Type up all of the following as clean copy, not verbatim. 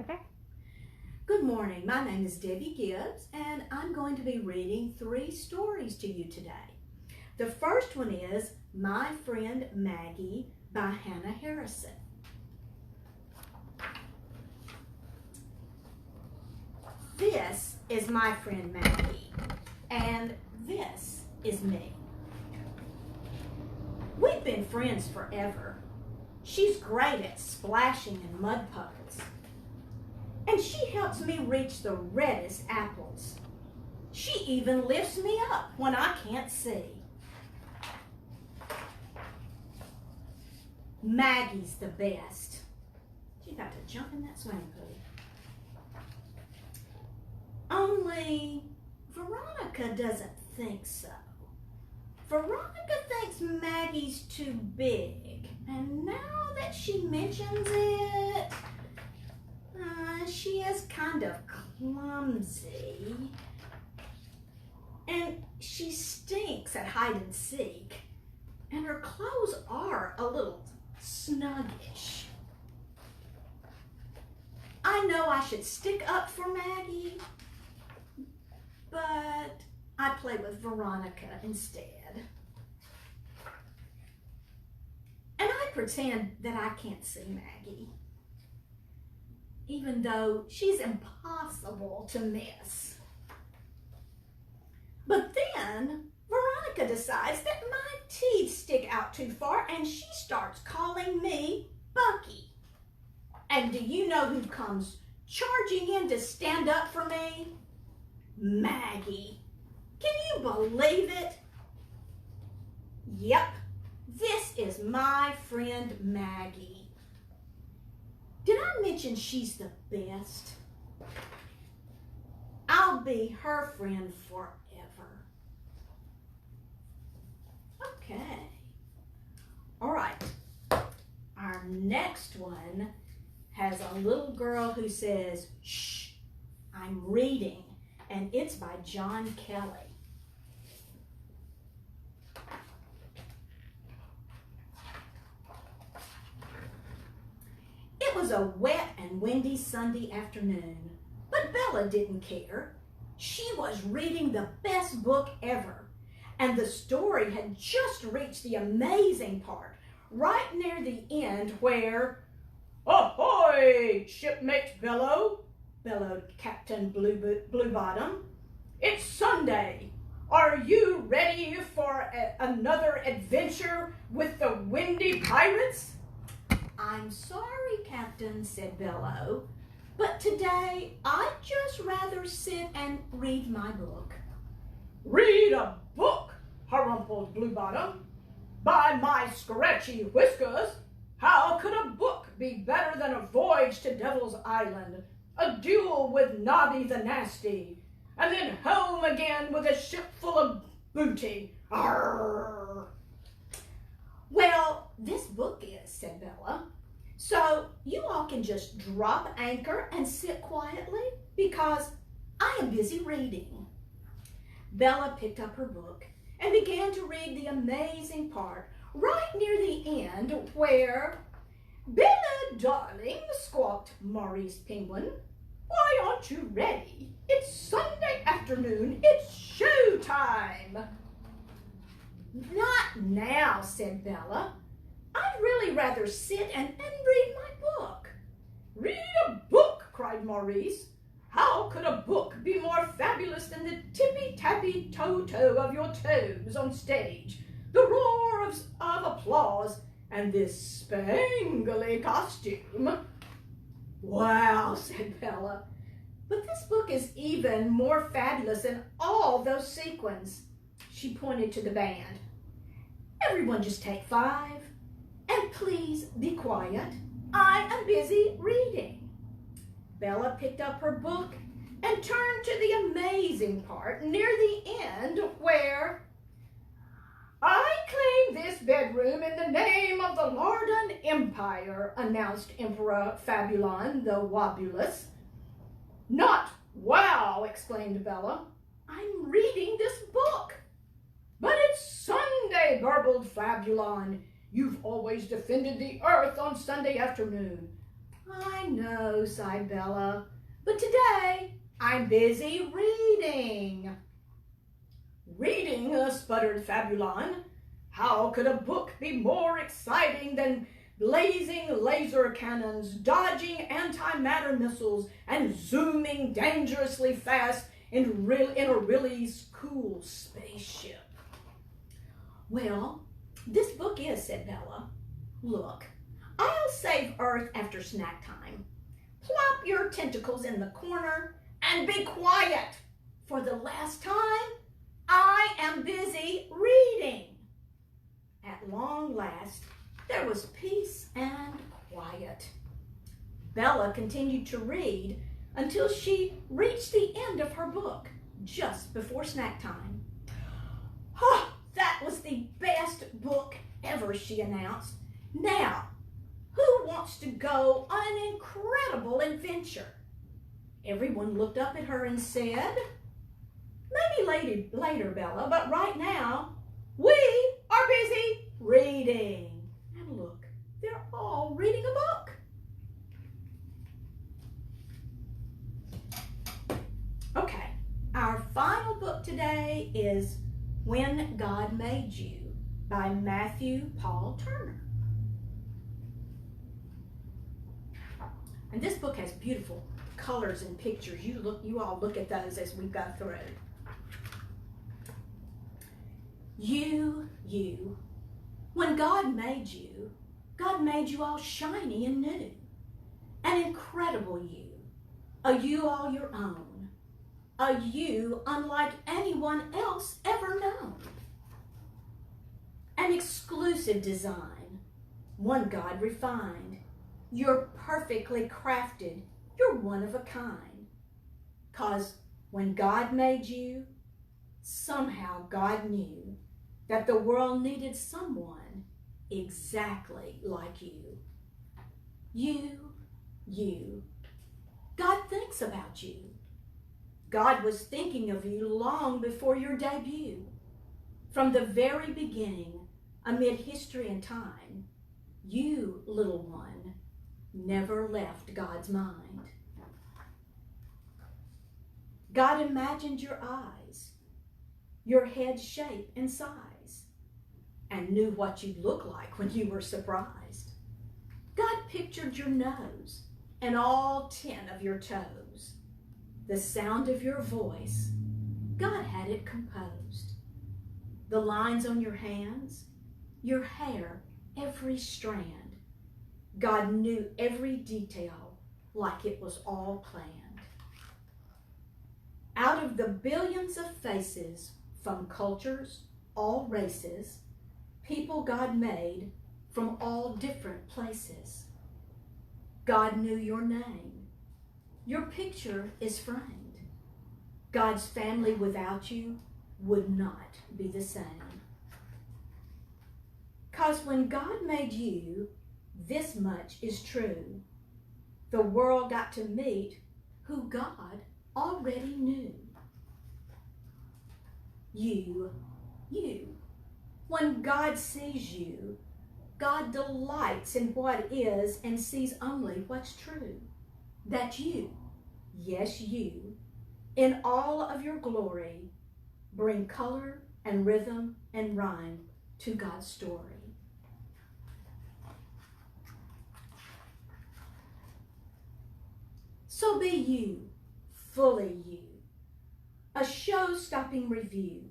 Okay. Good morning. My name is Debbie Gibbs, and I'm going to be reading 3 stories to you today. The first one is My Friend Maggie by Hannah Harrison. This is my friend Maggie, and this is me. We've been friends forever. She's great at splashing in mud puddles, and she helps me reach the reddest apples. She even lifts me up when I can't see. Maggie's the best. She's about to jump in that swimming pool. Only Veronica doesn't think so. Veronica thinks Maggie's too big, and now that she mentions it, she is kind of clumsy, and she stinks at hide and seek, and her clothes are a little snuggish. I know I should stick up for Maggie, but I play with Veronica instead. And I pretend that I can't see Maggie, even though she's impossible to miss. But then Veronica decides that my teeth stick out too far, and she starts calling me Bucky. And do you know who comes charging in to stand up for me? Maggie. Can you believe it? Yep, this is my friend Maggie. Did I mention she's the best? I'll be her friend forever. Okay. All right. Our next one has a little girl who says, "Shh, I'm reading," and it's by John Kelly. It was a wet and windy Sunday afternoon, but Bella didn't care. She was reading the best book ever, and the story had just reached the amazing part, right near the end where, "Ahoy, shipmate Bello," bellowed Captain Bluebottom. "It's Sunday. Are you ready for another adventure with the windy pirates?" "I'm sorry, Captain," said Bello, "but today I'd just rather sit and read my book." "Read a book?" harumpled Bluebottom. "By my scratchy whiskers, how could a book be better than a voyage to Devil's Island, a duel with Nobby the Nasty, and then home again with a ship full of booty? Arrgh!" "Well, this book is," said Bella. "So you all can just drop anchor and sit quietly because I am busy reading." Bella picked up her book and began to read the amazing part right near the end where, "Bella, darling," squawked Maurice Penguin, "why aren't you ready? It's Sunday afternoon. It's show time." "Not now," said Bella. "I'd really rather sit and read my book." "Read a book," cried Maurice. "How could a book be more fabulous than the tippy-tappy-toe-toe of your toes on stage, the roar of applause, and this spangly costume?" "Wow," said Bella, "but this book is even more fabulous than all those sequins." She pointed to the band. "Everyone just take 5, and please be quiet. I am busy reading." Bella picked up her book and turned to the amazing part near the end where, "I claim this bedroom in the name of the Lardan Empire," announced Emperor Fabulon the Wobulous. "Not wow," exclaimed Bella. "I'm reading this book." "But it's Sunday," burbled Fabulon. "You've always defended the earth on Sunday afternoon." I know, sighed Bella, but today I'm busy reading. Reading, sputtered Fabulon. How could a book be more exciting than blazing laser cannons, dodging antimatter missiles, and zooming dangerously fast in a really cool spaceship? Well, this book is, said Bella. Look, I'll save Earth after snack time. Plop your tentacles in the corner and be quiet. For the last time, I am busy reading. At long last, there was peace and quiet. Bella continued to read until she reached the end of her book, just before snack time. Oh, that was the best book ever, she announced. Now, who wants to go on an incredible adventure? Everyone looked up at her and said, maybe later, Bella, but right now, we are busy reading. And look, they're all reading a book. Okay, our final book today is When God Made You by Matthew Paul Turner. And this book has beautiful colors and pictures. You all look at those as we go through. You. When God made you all shiny and new. An incredible you. A you all your own. A you unlike anyone else ever known. An exclusive design. One God refined. You're perfectly crafted. You're one of a kind. 'Cause when God made you, somehow God knew that the world needed someone exactly like you. You. God thinks about you. God was thinking of you long before your debut. From the very beginning, amid history and time, you, little one, never left God's mind. God imagined your eyes, your head shape and size, and knew what you'd look like when you were surprised. God pictured your nose and all 10 of your toes. The sound of your voice, God had it composed. The lines on your hands, your hair, every strand. God knew every detail like it was all planned. Out of the billions of faces from cultures, all races, people God made from all different places. God knew your name. Your picture is framed. God's family without you would not be the same. 'Cause when God made you, this much is true. The world got to meet who God already knew. You. When God sees you, God delights in what is and sees only what's true. That you, yes you, in all of your glory, bring color and rhythm and rhyme to God's story. So be you, fully you, a show-stopping review.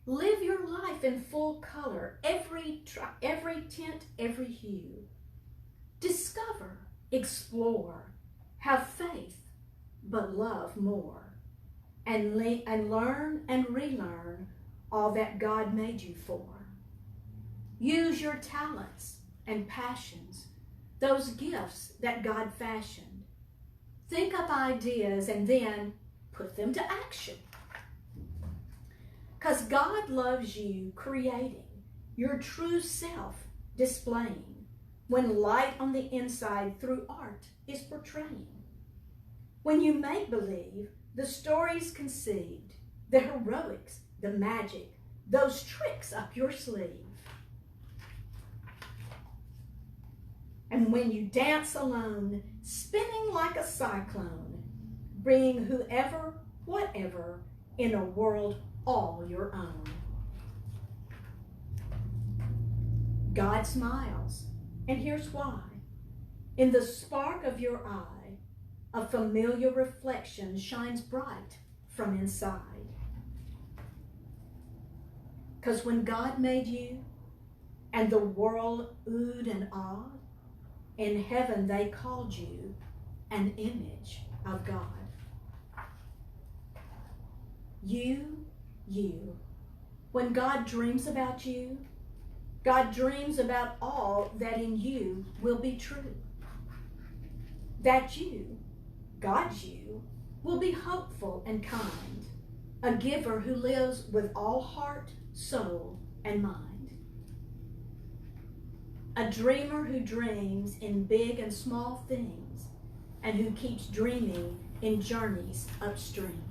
Live your life in full color, every tint, every hue. Discover, explore, have faith, but love more, and learn and relearn all that God made you for. Use your talents and passions, those gifts that God fashioned. Think up ideas and then put them to action. 'Cause God loves you creating, your true self displaying, when light on the inside through art is portraying. When you make believe, the stories conceived, the heroics, the magic, those tricks up your sleeve. And when you dance alone, spinning like a cyclone, bringing whoever, whatever, in a world all your own. God smiles, and here's why. In the spark of your eye, a familiar reflection shines bright from inside. 'Cause when God made you, and the world oohed and awed, in heaven they called you an image of God. You, when God dreams about you, God dreams about all that in you will be true. That you, God's you, will be hopeful and kind, a giver who lives with all heart, soul, and mind. A dreamer who dreams in big and small things, and who keeps dreaming in journeys upstream.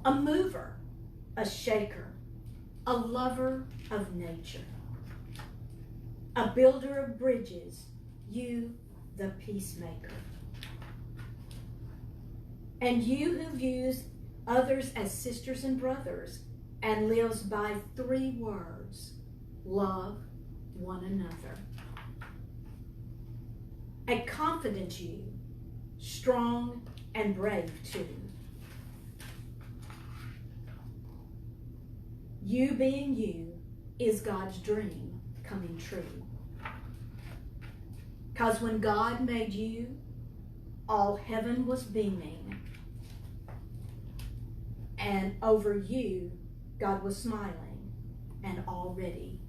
A mover, a shaker, a lover of nature, a builder of bridges, you the peacemaker. And you who views others as sisters and brothers and lives by 3 words, love one another. A confident you, strong and brave too. You being you is God's dream coming true. 'Cause when God made you, all heaven was beaming, and over you, God was smiling and already